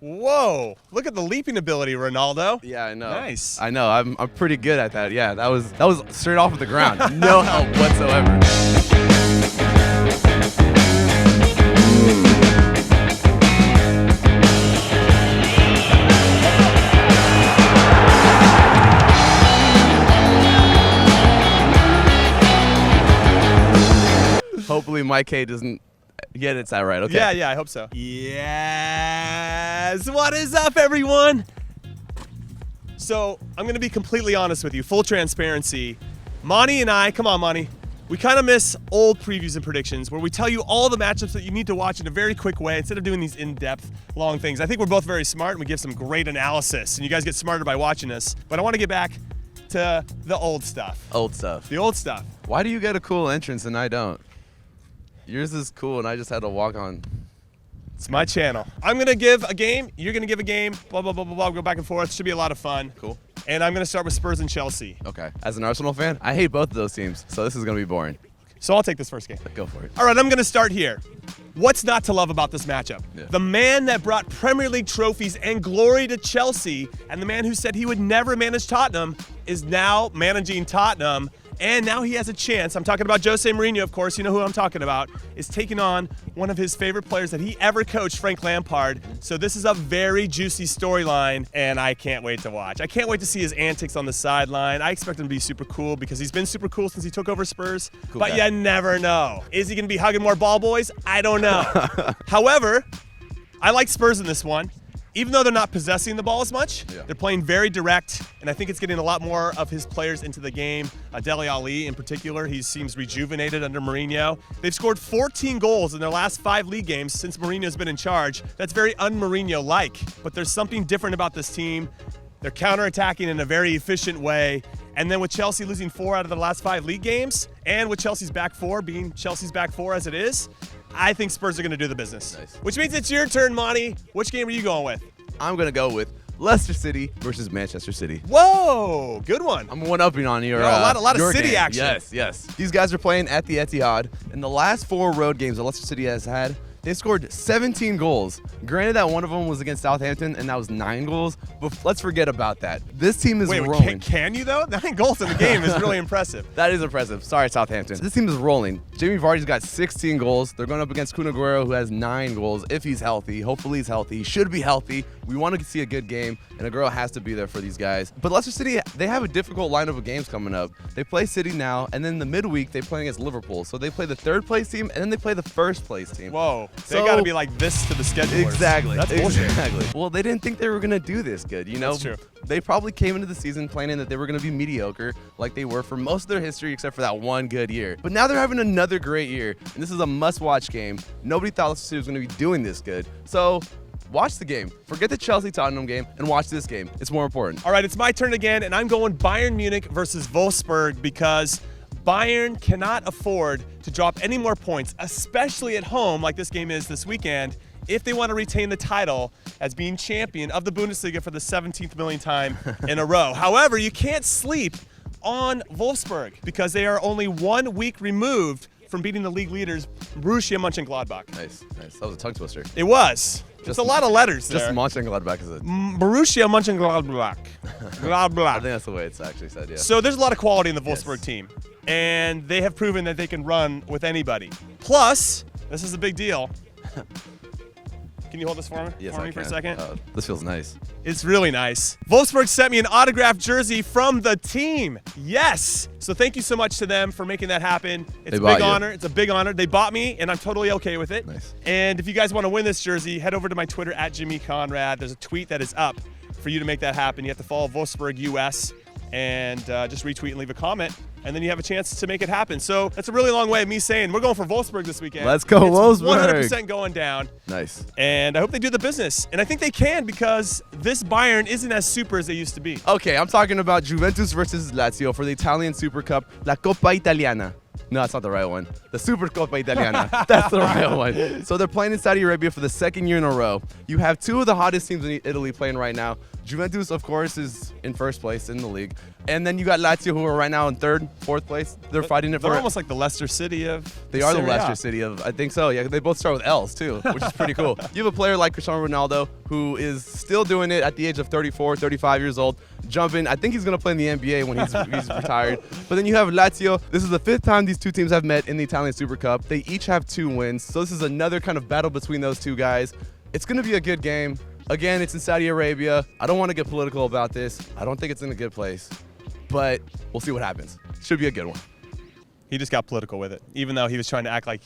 Whoa! Look at the leaping ability, Ronaldo. Yeah, I know. Nice. I know. I'm pretty good at that. Yeah, that was straight off of the ground. No help whatsoever. Hopefully Mike K doesn't get it right. Okay. Yeah, I hope so. Yes. What is up, everyone? So I'm going to be completely honest with you, full transparency. Monty and I, come on, Monty. We kind of miss old previews and predictions where we tell you all the matchups that you need to watch in a very quick way instead of doing these in-depth, long things. I think we're both very smart and we give some great analysis, and you guys get smarter by watching us. But I want to get back to the old stuff. Old stuff. The old stuff. Why do you get a cool entrance and I don't? Yours is cool and I just had to walk on. It's my channel. I'm going to give a game. You're going to give a game. Blah, blah, blah, blah, blah. Go back and forth. Should be a lot of fun. Cool. And I'm going to start with Spurs and Chelsea. Okay. As an Arsenal fan, I hate both of those teams, so this is going to be boring. So I'll take this first game. Go for it. All right, I'm going to start here. What's not to love about this matchup? Yeah. The man that brought Premier League trophies and glory to Chelsea, and the man who said he would never manage Tottenham, is now managing Tottenham. And now he has a chance. I'm talking about Jose Mourinho, of course. You know who I'm talking about. Is taking on one of his favorite players that he ever coached, Frank Lampard. So this is a very juicy storyline, and I can't wait to watch. I can't wait to see his antics on the sideline. I expect him to be super cool because he's been super cool since he took over Spurs. Cool but guy. you never know. Is he going to be hugging more ball boys? I don't know. However, I like Spurs in this one. Even though they're not possessing the ball as much, they're playing very direct, and I think it's getting a lot more of his players into the game. Dele Alli in particular, he seems rejuvenated under Mourinho. They've scored 14 goals in their last 5 league games since Mourinho's been in charge. That's very un-Mourinho-like, but there's something different about this team. They're counterattacking in a very efficient way. And then with Chelsea losing 4 out of the last 5 league games, and with Chelsea's back 4 being Chelsea's back 4 as it is, I think Spurs are going to do the business. Nice. Which means it's your turn, Monty. Which game are you going with? I'm going to go with Leicester City versus Manchester City. Whoa, good one. I'm one-upping on your a lot of your City game. action. Yes. These guys are playing at the Etihad. In the last 4 road games that Leicester City has had, they scored 17 goals. Granted that one of them was against Southampton, and that was 9 goals, but let's forget about that. This team is rolling. Can you, though? 9 goals in the game is really impressive. That is impressive. Sorry, Southampton. This team is rolling. Jamie Vardy's got 16 goals. They're going up against Kun Aguero, who has 9 goals, if he's healthy. Hopefully he's healthy. He should be healthy. We want to see a good game, and Aguero has to be there for these guys. But Leicester City, they have a difficult lineup of games coming up. They play City now, and then the midweek, they play against Liverpool. So they play the 3rd place team, and then they play the 1st place team. Whoa. They got to be like this to the schedulers. Exactly. That's bullshit. Exactly. Well, they didn't think they were going to do this good, you know? That's true. They probably came into the season planning that they were going to be mediocre like they were for most of their history except for that one good year. But now they're having another great year, and this is a must-watch game. Nobody thought Leicester City was going to be doing this good. So watch the game. Forget the Chelsea-Tottenham game and watch this game. It's more important. All right, it's my turn again, and I'm going Bayern Munich versus Wolfsburg because Bayern cannot afford to drop any more points, especially at home like this game is this weekend, if they want to retain the title as being champion of the Bundesliga for the 17th million time in a row. However, you can't sleep on Wolfsburg because they are only 1 week removed from beating the league leaders, Borussia Mönchengladbach. Nice. That was a tongue twister. It was. Just a lot of letters there. Just Mönchengladbach is it? Borussia Mönchengladbach. Blah, blah. I think that's the way it's actually said, yeah. So there's a lot of quality in the Wolfsburg team, and they have proven that they can run with anybody. Plus, this is a big deal. Can you hold this for me, Yes, for, I me can. for a second? This feels nice. It's really nice. Wolfsburg sent me an autographed jersey from the team. Yes. So thank you so much to them for making that happen. It's a big honor. It's a big honor. They bought me, and I'm totally okay with it. Nice. And if you guys want to win this jersey, head over to my Twitter at Jimmy Conrad. There's a tweet that is up for you to make that happen. You have to follow Wolfsburg US and just retweet and leave a comment, and then you have a chance to make it happen. So that's a really long way of me saying we're going for Wolfsburg this weekend. Let's go, Wolfsburg. 100% going down. Nice. And I hope they do the business. And I think they can because this Bayern isn't as super as they used to be. Okay, I'm talking about Juventus versus Lazio for the Italian Super Cup, La Coppa Italiana. No, that's not the right one. The Super Coppa Italiana. That's the right one. So they're playing in Saudi Arabia for the 2nd year in a row. You have 2 of the hottest teams in Italy playing right now. Juventus, of course, is in first place in the league. And then you got Lazio, who are right now in third, fourth place. They're fighting it for They're almost like the Leicester City of They are the Serie A. Leicester City of, I think so. Yeah, they both start with L's too, which is pretty cool. You have a player like Cristiano Ronaldo who is still doing it at the age of 34, 35 years old, jumping. I think he's going to play in the NBA when he's retired. But then you have Lazio. This is the 5th time these two teams have met in the Italian Super Cup. They each have 2 wins. So this is another kind of battle between those two guys. It's going to be a good game. Again, it's in Saudi Arabia. I don't want to get political about this. I don't think it's in a good place. But we'll see what happens. Should be a good one. He just got political with it, even though he was trying to act like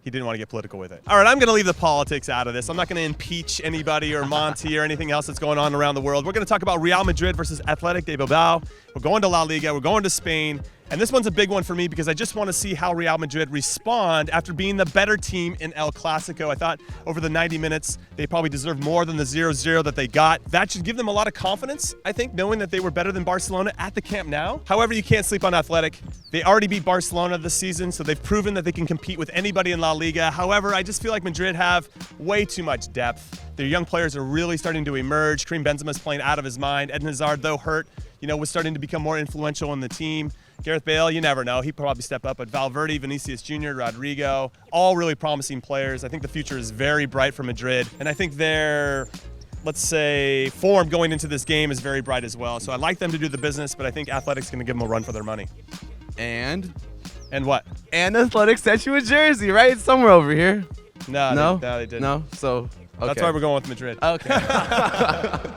he didn't want to get political with it. All right, I'm going to leave the politics out of this. I'm not going to impeach anybody or Monti or anything else that's going on around the world. We're going to talk about Real Madrid versus Athletic de Bilbao. We're going to La Liga. We're going to Spain. And this one's a big one for me because I just want to see how Real Madrid respond after being the better team in El Clasico. I thought over the 90 minutes, they probably deserved more than the 0-0 that they got. That should give them a lot of confidence, I think, knowing that they were better than Barcelona at the Camp Nou. However, you can't sleep on Athletic. They already beat Barcelona this season, so they've proven that they can compete with anybody in La Liga. However, I just feel like Madrid have way too much depth. Their young players are really starting to emerge. Karim Benzema's playing out of his mind. Eden Hazard, though hurt, was starting to become more influential in the team. Gareth Bale, you never know. He'd probably step up. But Valverde, Vinicius Jr., Rodrigo, all really promising players. I think the future is very bright for Madrid. And I think their, let's say, form going into this game is very bright as well. So I like them to do the business, but I think Athletic's going to give them a run for their money. And what? And Athletic sent you a jersey, right? It's somewhere over here. No, they didn't. No? So, okay. That's why we're going with Madrid. Okay.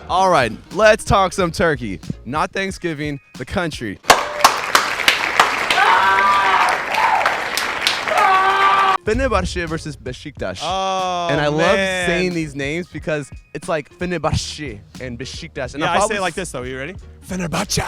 All right, let's talk some Turkey. Not Thanksgiving, the country. Fenerbahce versus Beşiktaş. Oh, and I love man. saying these names because it's like Fenerbahce and Beşiktaş. And Yeah, I say it like this, though. Are you ready? Fenerbahce.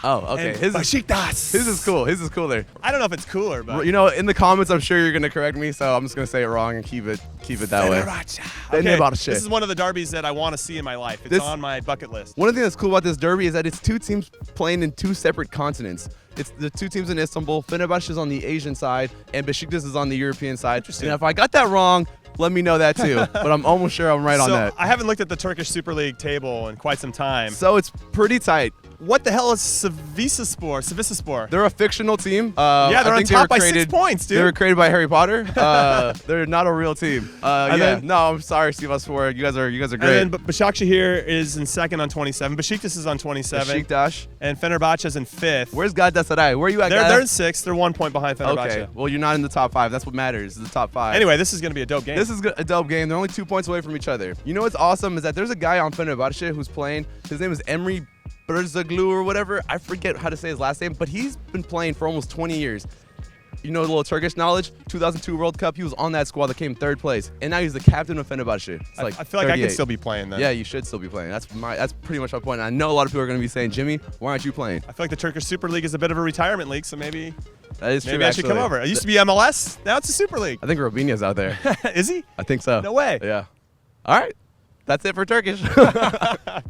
Oh, okay. And Beşiktaş. His is cool. His is cooler. I don't know if it's cooler, but In the comments, I'm sure you're gonna correct me, so I'm just gonna say it wrong and keep it that way. Okay. Fenerbahce. This is one of the derbies that I want to see in my life. It's on my bucket list. One thing that's cool about this derby is that it's 2 teams playing in 2 separate continents. It's the 2 teams in Istanbul. Fenerbahce is on the Asian side, and Beşiktaş is on the European side. Interesting. And if I got that wrong, let me know that too. But I'm almost sure I'm right on that. I haven't looked at the Turkish Super League table in quite some time. So it's pretty tight. What the hell is Sivasspor? They're a fictional team. Yeah, they're on top by 6 points, dude. They were created by Harry Potter. They're not a real team. No, I'm sorry, Sivasspor. You guys are great. And then Başakşehir here is in second on 27. Beşiktaş is on 27. Beşiktaş. And Fenerbahce is in 5th. Where's Galatasaray? Where are you at? They're in 6th. They're 1 point behind Fenerbahce. Okay. Well, you're not in the top 5. That's what matters. Is the top 5. Anyway, this is going to be a dope game. This is a dope game. They're only 2 points away from each other. You know what's awesome is that there's a guy on Fenerbahce who's playing. His name is Emre Berzaglu or whatever. I forget how to say his last name, but he's been playing for almost 20 years. You know a little Turkish knowledge? 2002 World Cup, he was on that squad that came 3rd place. And now he's the captain of Fenerbahce. I feel like 38. I could still be playing then. Yeah, you should still be playing. That's pretty much my point. I know a lot of people are going to be saying, Jimmy, why aren't you playing? I feel like the Turkish Super League is a bit of a retirement league, so maybe that is true, I should come over. It used to be MLS. Now it's a Super League. I think Robinho's out there. Is he? I think so. No way. Yeah. All right. That's it for Turkish.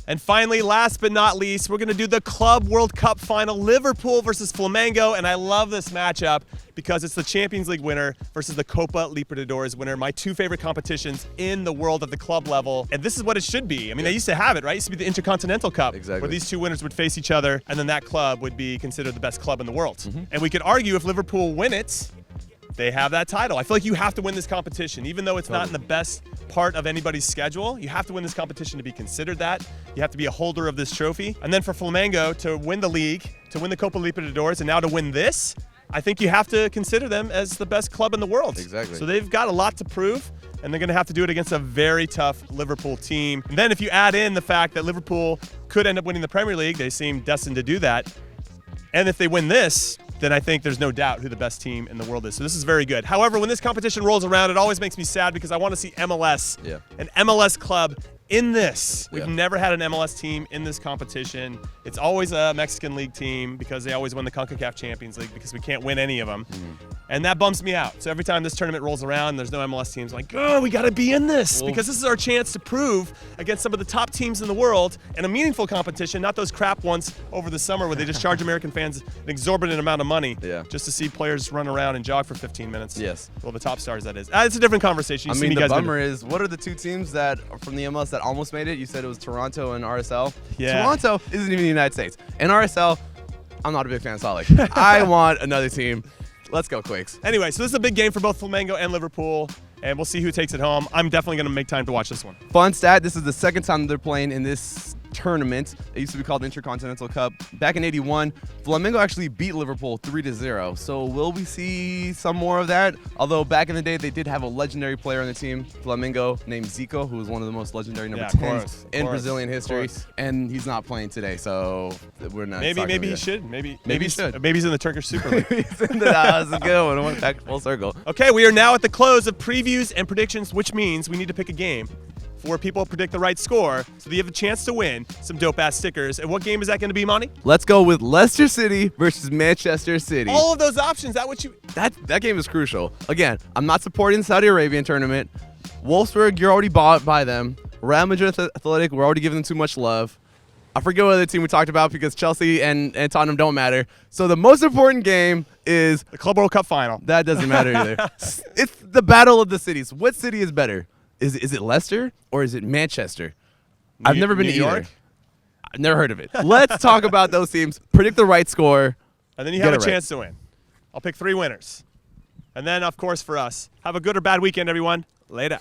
And finally, last but not least, we're going to do the Club World Cup final, Liverpool versus Flamengo. And I love this matchup because it's the Champions League winner versus the Copa Libertadores winner, my 2 favorite competitions in the world at the club level. And this is what it should be. I mean, they used to have it, right? It used to be the Intercontinental Cup, exactly, where these 2 winners would face each other, and then that club would be considered the best club in the world. And we could argue if Liverpool win it, they have that title. I feel like you have to win this competition. Even though it's not in the best part of anybody's schedule, you have to win this competition to be considered that. You have to be a holder of this trophy. And then for Flamengo to win the league, to win the Copa Libertadores, and now to win this, I think you have to consider them as the best club in the world. Exactly. So they've got a lot to prove, and they're going to have to do it against a very tough Liverpool team. And then if you add in the fact that Liverpool could end up winning the Premier League, they seem destined to do that. And if they win this, then I think there's no doubt who the best team in the world is. So this is very good. However, when this competition rolls around, it always makes me sad because I want to see MLS, an MLS club in this. We've never had an MLS team in this competition. It's always a Mexican League team because they always win the CONCACAF Champions League because we can't win any of them. And that bums me out. So every time this tournament rolls around, there's no MLS teams, I'm like, oh, we got to be in this because this is our chance to prove against some of the top teams in the world in a meaningful competition, not those crap ones over the summer where they just charge American fans an exorbitant amount of money just to see players run around and jog for 15 minutes. Yes. Well, the top stars, that is. It's a different conversation. I mean, the bummer is, what are the two teams that are from the MLS that almost made it? You said it was Toronto and RSL. Yeah. Toronto isn't even the United States. And RSL, I'm not a big fan of Salt Lake. I want another team. Let's go, Quakes. Anyway, so this is a big game for both Flamengo and Liverpool, and we'll see who takes it home. I'm definitely going to make time to watch this one. Fun stat, this is the second time they're playing in this tournament. It used to be called the Intercontinental Cup. Back in '81, Flamengo actually beat Liverpool 3-0. So will we see some more of that? Although back in the day, they did have a legendary player on the team, Flamengo, named Zico, who was one of the most legendary number 10s in Brazilian history. And he's not playing today, so we're not. Maybe he should. Maybe he should. Maybe he's in the Turkish Super League. That was a good one. I went back full circle. Okay, we are now at the close of previews and predictions, which means we need to pick a game for people to predict the right score so that you have a chance to win some dope-ass stickers. And what game is that going to be, Monty? Let's go with Leicester City versus Manchester City. All of those options, that what you... That game is crucial. Again, I'm not supporting the Saudi Arabian tournament. Wolfsburg, you're already bought by them. Real Madrid Athletic, we're already giving them too much love. I forget what other team we talked about because Chelsea and Tottenham don't matter. So the most important game is... the Club World Cup final. That doesn't matter either. It's the battle of the cities. What city is better? Is it Leicester or is it Manchester? I've never been to New either. York? I've never heard of it. Let's talk about those teams. Predict the right score. And then you have a chance to win. I'll pick 3 winners. And then, of course, for us, have a good or bad weekend, everyone. Later.